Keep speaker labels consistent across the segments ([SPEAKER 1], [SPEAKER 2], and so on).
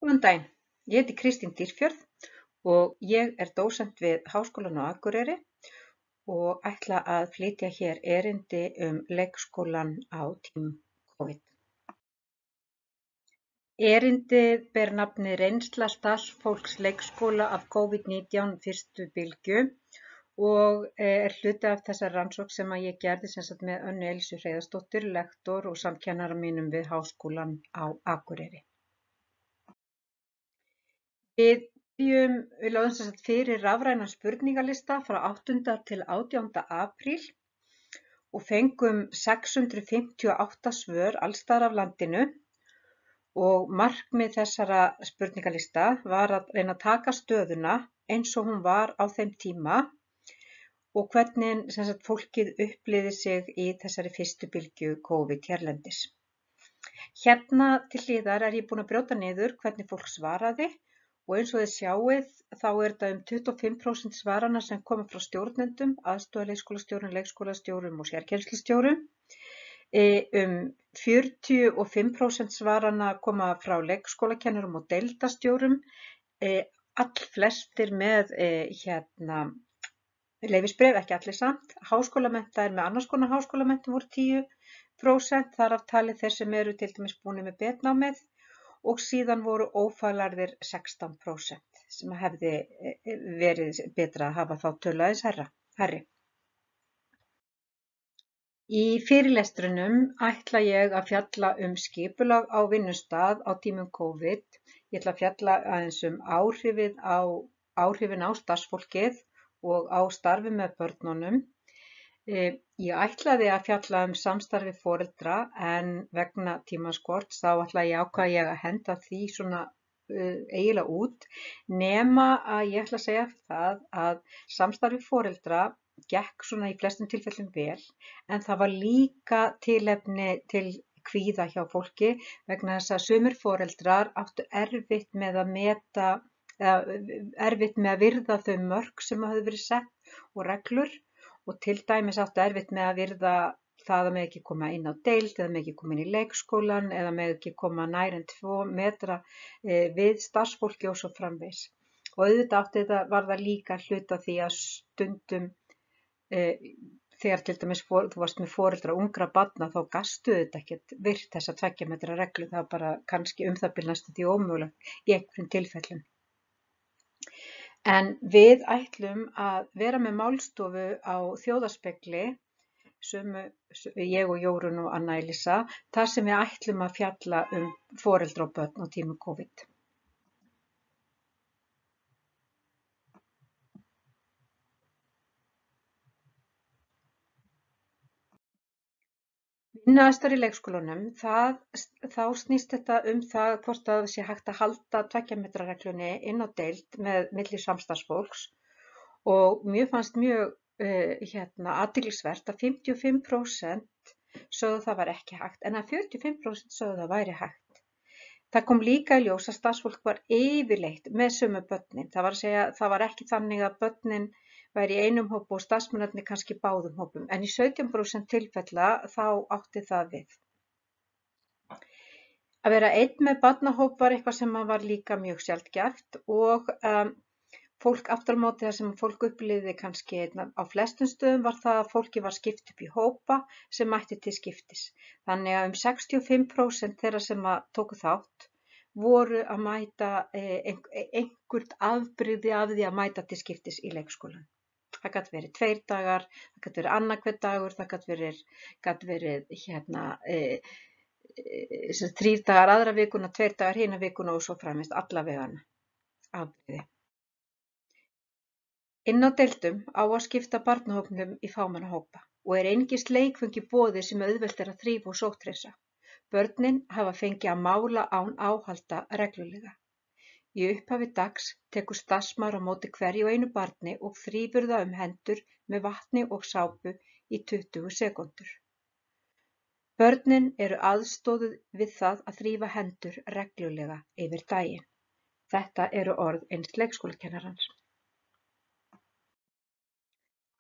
[SPEAKER 1] Góðan daginn, ég heiti Kristín Dýrfjörð og ég er dósent við Háskólann á Akureyri og ætla að flytja hér erindi leikskólann á tímum COVID. Erindið ber nafnið Reynsla starfsfólks leikskóla af COVID-19 fyrstu bylgju og er hluti af þessari rannsókn sem ég gerði með Önnu Elísu Hreiðarsdóttur, lektor og samkennara mínum við Háskólann á Akureyri. Við lögðum fyrir rafrænan spurningalista frá 8. til 18. apríl og fengum 658 svör alls staðar af landinu og markmið þessara spurningalista var að reyna að taka stöðuna eins og hún var á þeim tíma og hvernig fólkið upplifði sig í þessari fyrstu bylgju COVID hérlendis. Hérna til hliðar er ég búin að brjóta niður hvernig fólk svaraði og eins og þið sjáið þá er þetta 25% svarana sem koma frá stjórnendum, aðstoðarleikskólastjórum, leikskólastjórum og sérkennslustjórum. 45% svarana koma frá leikskólakennurum og deildastjórum, allflestir með leyfisbréf, ekki allir samt. Háskólamenntaðir með annars konar háskólamenntun voru 10%, þar af talið þeir sem eru til dæmis búnir með betnámið og síðan voru ófaglærðir 16% sem hefði verið betra að hafa þá tölu aðeins hærri. Í fyrirlestrunum ætla ég að fjalla skipulag á vinnustað á tímum COVID. Ég ætla að fjalla aðeins áhrifin á starfsfólkið og á starfi með börnunum. Ég ætlaði að fjalla samstarfi foreldra en vegna tímaskorts þá ákvað ég að henda því eiginlega út, nema að ég ætla að segja það að samstarfi foreldra gekk í flestum tilfellum vel, en það var líka tilefni til kvíða hjá fólki vegna þess að sumir foreldrar áttu erfitt með að virða þau mörk sem höfðu verið sett og reglur og til dæmis áttu erfitt með að virða það að með ekki koma inn á deild eða með ekki koma inn í leikskólann eða með ekki koma nær en 2 metra við starfsfólki og svo framvegis. Og auðvitað var það líka hluti af því að stundum þegar til dæmis þú varst með foreldra ungra barna þá gastu þetta ekkert virt þessa 2 metra reglu, það var bara kannski það bil næstum því ómögulegt í einhverjum tilfellum. En við ætlum að vera með málstofu á Þjóðarspegli, ég og Jórunn og Anna Elísa, þar sem við ætlum að fjalla foreldra og börn á tímum COVID. Vinnuaðstæður í leikskólanum, þá snýst þetta það hvort það sé hægt að halda 2 metra reglunni inn á deild með milli samstarfsfólks og mér fannst mjög athyglisvert að 55% sögðu það var ekki hægt en að 45% sögðu það væri hægt. Það kom líka í ljós að starfsfólk var yfirleitt með sömu börnin. Það var að segja, það var ekki þannig að börnin væri í einum hópi og starfsmennirnir kannski báðum hópum, en í 17% tilfella þá átti það við. Að vera einn með barnahóp var eitthvað sem var líka mjög sjaldgæft og fólk aftur á móti það sem fólk upplifði kannski á flestum stöðum var það að fólki var skipt upp í hópa sem mætti til skiptis. Þannig að 65% þeirra sem tóku þátt voru að mæta einhvert afbrigði af því að mæta til skiptis í leikskólann. Það gat verið 2 dagar, það gat verið annar hver dagur, það gat verið 3 dagar aðra vikuna, 2 dagar hina vikuna og svo framvegis allavega afbrigði. Inn á deildum á að skipta barnahópnum í fámenna hópa og er einungis leikföng í boði sem auðvelt er að þrífa og sótthreinsa. Börnin hafa fengið að mála án áhalda reglulega. Í upphafi dags tekur starfsmaður á móti hverju og einu barni og þrífur það hendur með vatni og sápu í 20 sekúndur. Börnin eru aðstoðuð við það að þrífa hendur reglulega yfir daginn. Þetta eru orð eins leikskólakennarans.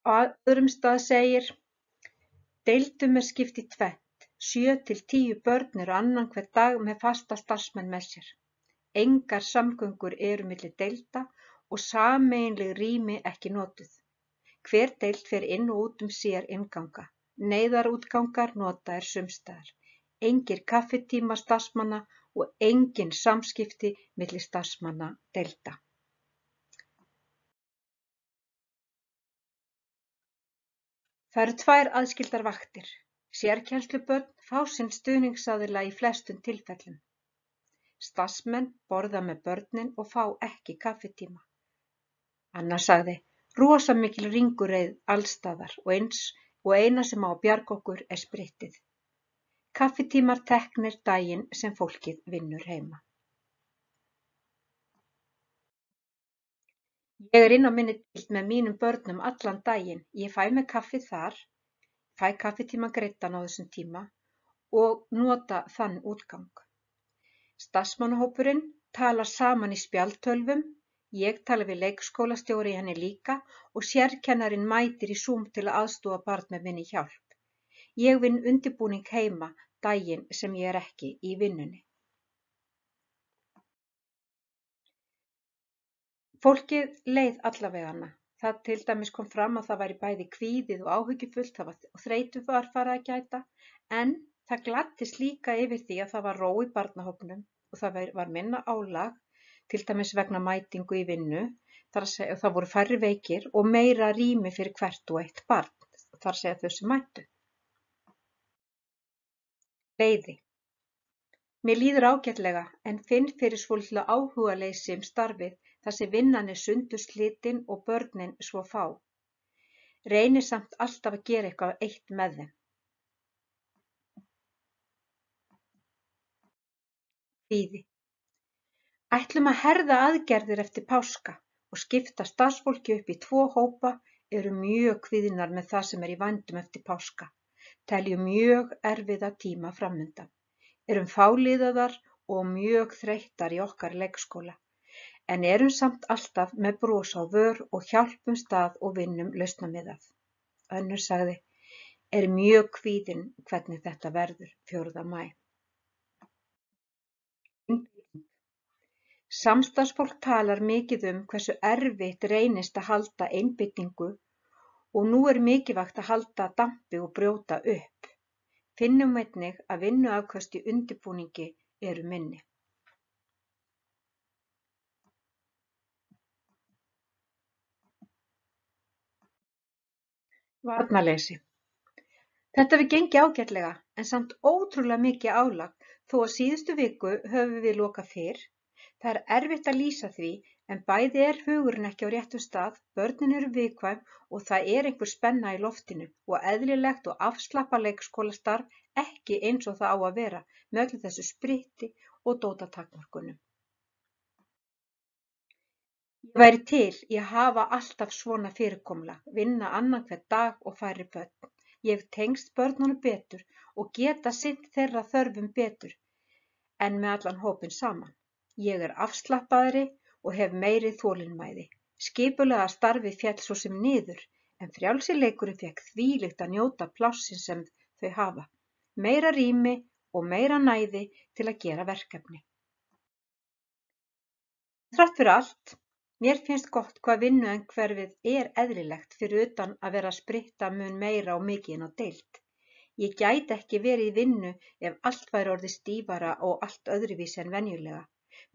[SPEAKER 1] Á öðrum stað segir: Deildum er skipt í tvennt. 7 til 10 börn eru annan hvern dag með fasta starfsmenn með sér. engar samgöngur eru milli deilda og sameiginleg rými ekki notuð. Hver deild fer inn og út sér innganga. Neyðarútgangar notaðir sumstaðar. Engir kaffitímar starfsmanna og engin samskipti milli starfsmanna deilda. Það eru 2 aðskildar vaktir. Sérkennslubörn fá sinn stuðningsaðila í flestum tilfellum. Starfsmenn borða með börnin og fá ekki kaffitíma. Anna sagði, rosa mikil ringureið allstaðar og eina sem á að bjarga okkur er spritið. Kaffitímar teknir daginn sem fólkið vinnur heima. Ég er inn á minni deild með mínum börnum allan daginn. Ég fæ mér kaffi þar, fæ kaffitíma greiddan á þessum tíma og nota þann útgang. Starfsmannahópurinn talar saman í spjaldtölvum, ég tala við leikskólastjóri í henni líka og sérkennarinn mætir í Zoom til að aðstoða barn með minni hjálp. Ég vinn undirbúning heima daginn sem ég er ekki í vinnunni. Fólkið leið allavegana. Það til dæmis kom fram að það væri bæði kvíðið og áhyggjufullt, það var þreytu var farið að gæta, en það gladdist líka yfir því að það var ró í barnahópnum og það var minna álag, til dæmis vegna mætingu í vinnu, það voru færri veikir og meira rými fyrir hvert og eitt barn, þar segja þau sem mættu. Leiði. Mér líður ágætlega en finn fyrir svolitlu áhugaleysi starfið þar sem vinnan er sundurslitin og börnin svo fá. Reyni samt alltaf að gera eitthvað eitt með þeim. Kvíði. Ætlum að herða aðgerðir eftir páska og skipta starfsfólki upp í 2 hópa, eru mjög kvíðnar með það sem er í vændum eftir páska. Teljum mjög erfiða tíma framundan. Erum fáliðaðar og mjög þreyttar í okkar leikskóla, en erum samt alltaf með bros á vör og hjálpumst að og vinnum lausnamiðað. Önnur sagði, er mjög kvíðin hvernig þetta verður 4. maí. Samstarfsfólk talar mikið hversu erfitt reynist að halda einbeitingu og nú er mikilvægt að halda dampi og brjóta upp. Finnum einnig að vinnuafköst í undirbúningi eru minni. Varnarleysi. Þetta hefur gengið ágætlega en samt ótrúlega mikið álag þó að síðustu viku höfum við lokað fyrr. Það er erfitt að lýsa því en bæði er hugurinn ekki á réttum stað, börnin eru viðkvæm og það er einhver spenna í loftinu og eðlilegt og afslappað leikskólastarf ekki eins og það á að vera með öllu þessu spritti og dótatakmörkunum. Ég væri til í að hafa alltaf svona fyrirkomulag, vinna annan hvern dag og færri börn. Ég hef tengst börnunum betur og geta sinnt þeirra þörfum betur en með allan hópinn saman. Ég er afslappaðri og hef meiri þolinmæði. Skipulega starfið féll svo sem niður, en frjálsi leikurinn fékk þvílíkt að njóta plássins sem þau hafa. Meira rými og meira næði til að gera verkefni. Þrátt fyrir allt, mér finnst gott hvað vinnuumhverfið er eðlilegt fyrir utan að vera að spritta mun meira og mikið inn á deild. Ég gæti ekki verið í vinnu ef allt væri orðið stífara og allt öðruvísi en venjulega.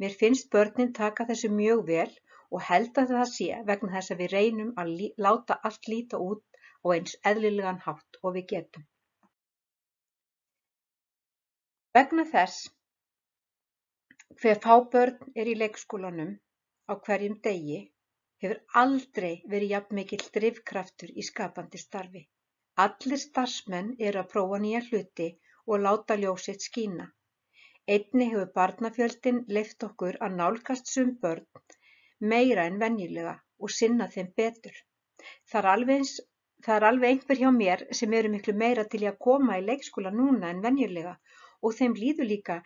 [SPEAKER 1] Mér finnst börnin taka þessu mjög vel og held að það sé vegna þess að við reynum að láta allt líta út á eins eðlilegan hátt og við getum. Vegna þess hve fá börn er í leikskólanum á hverjum degi hefur aldrei verið jafn mikill drifkraftur í skapandi starfi. Allir starfsmenn eru að prófa nýja hluti og láta ljós sitt skína. Einnig hefur barnafjöldinn leyft okkur að nálgast sum börn meira en venjulega og sinna þeim betur. Það er alveg einhver hjá mér sem eru miklu meira til í að koma í leikskóla núna en venjulega og þeim líður líka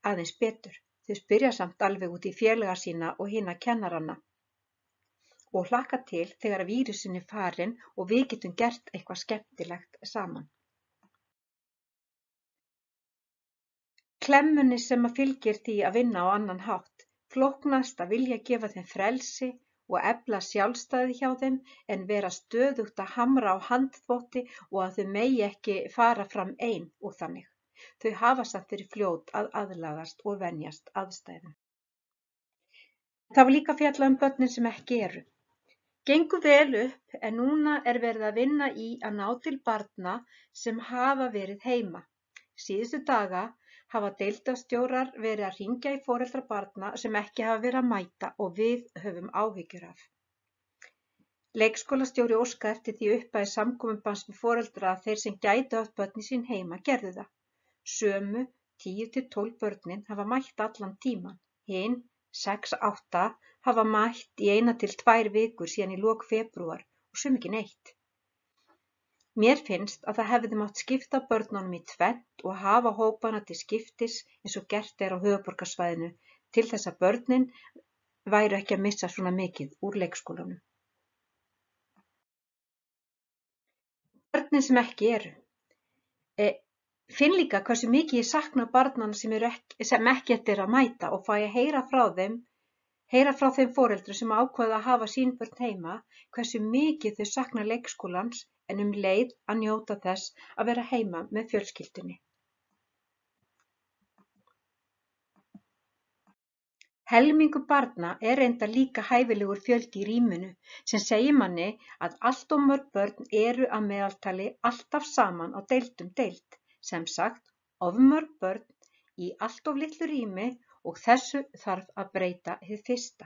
[SPEAKER 1] aðeins betur. Þau spyrja samt alveg út í félaga sína og hina kennaranna og hlakka til þegar vírusinn er farinn og við getum gert eitthvað skemmtilegt saman. Klemmunni sem fylgir því að vinna á annan hátt. flóknast að vilja gefa þeim frelsi og efla sjálfstæði hjá þeim en vera stöðugt að hamra á handþvotti og að þau megi ekki fara fram ein og þannig. Þau hafa samt verið fljót að aðlagast og venjast aðstæðum. Það var líka fjallað börnin sem ekki eru. Gengur vel upp en núna verið að vinna í að ná til barna sem hafa verið heima. Síðustu daga hafa deildarstjórar verið að hringja í foreldra barna sem ekki hafa verið að mæta og við höfum áhyggjur af. Leikskólastjóri óskaði eftir því upphafi samkomubanns við foreldra að þeir sem gætu haft börnin sín heima gerðu það. Sömu 10-12 börnin hafa mætt allan tíman. Hin 6-8 hafa mætt í 1-2 vikur síðan í lok febrúar og sum ekki neitt. Mér finnst að það hefði mátt skipta börnunum í tvennt og hafa hópana til skiptis eins og gert á höfuðborgarsvæðinu til þess að börnin væru ekki að missa svona mikið úr leikskólanum. Börnin sem ekki eru. Finn líka hversu mikið ég sakna barnanna sem ekkert að mæta og fæ að heyra frá þeim foreldrum sem ákveða að hafa sín börn heima, hversu mikið þau sakna leikskólans en leið að njóta þess að vera heima með fjölskyldunni. Helmingur barna reyndar líka hæfilegur fjöldi í rýminu sem segir manni að allt of mörg börn eru að meðaltali alltaf saman á deild. Sem sagt, of mörg börn í allt of litlu rými og þessu þarf að breyta hið fyrsta.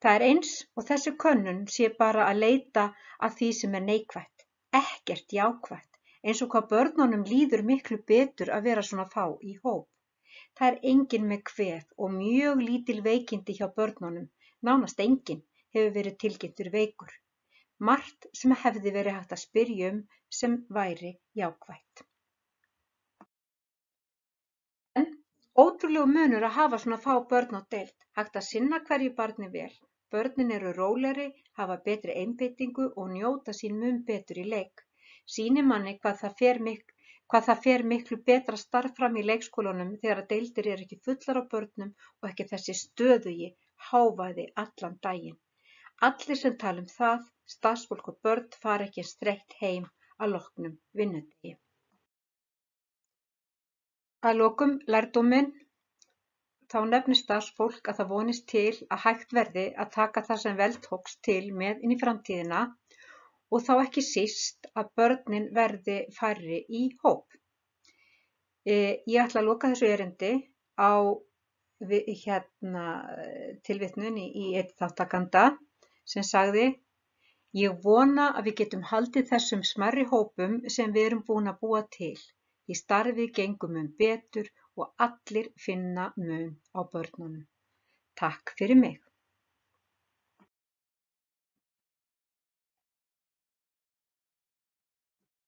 [SPEAKER 1] Það eins og þessi könnun sé bara að leita að því sem neikvætt, ekkert jákvætt, eins og hvað börnunum líður miklu betur að vera svona fá í hóp. Það enginn með kvef og mjög lítil veikindi hjá börnunum, nánast enginn hefur verið tilkynntur veikur. Margt sem hefði verið hægt að spyrja sem væri jákvætt. En ótrúlegur munur að hafa svona fá börn á deild, hægt að sinna hverju barni vel. Börnin eru rólegri, hafa betri einbeitingu og njóta sín mun betur í leik. Sýnir manni hvað það fer miklu betra starf fram í leikskólanum þegar að deildir eru ekki fullar af börnum og ekki þessi stöðugi hávaði allan daginn. Allir sem tala það, starfsfólk og börn fara ekki streitt heim að loknum vinnudegi. Að lokum lærdóminn, þá nefnir starfsfólk að það vonist til að hægt verði að taka það sem vel tókst til með inn í framtíðina og þá ekki síst að börnin verði færri í hóp. Ég ætla að loka þessu erindi á tilvitnun í einn þáttakanda sem sagði: Ég vona að við getum haldið þessum smærri hópum sem við erum búin að búa til. Því starfið gengur mun betur og allir finna mun á börnunum. Takk fyrir mig.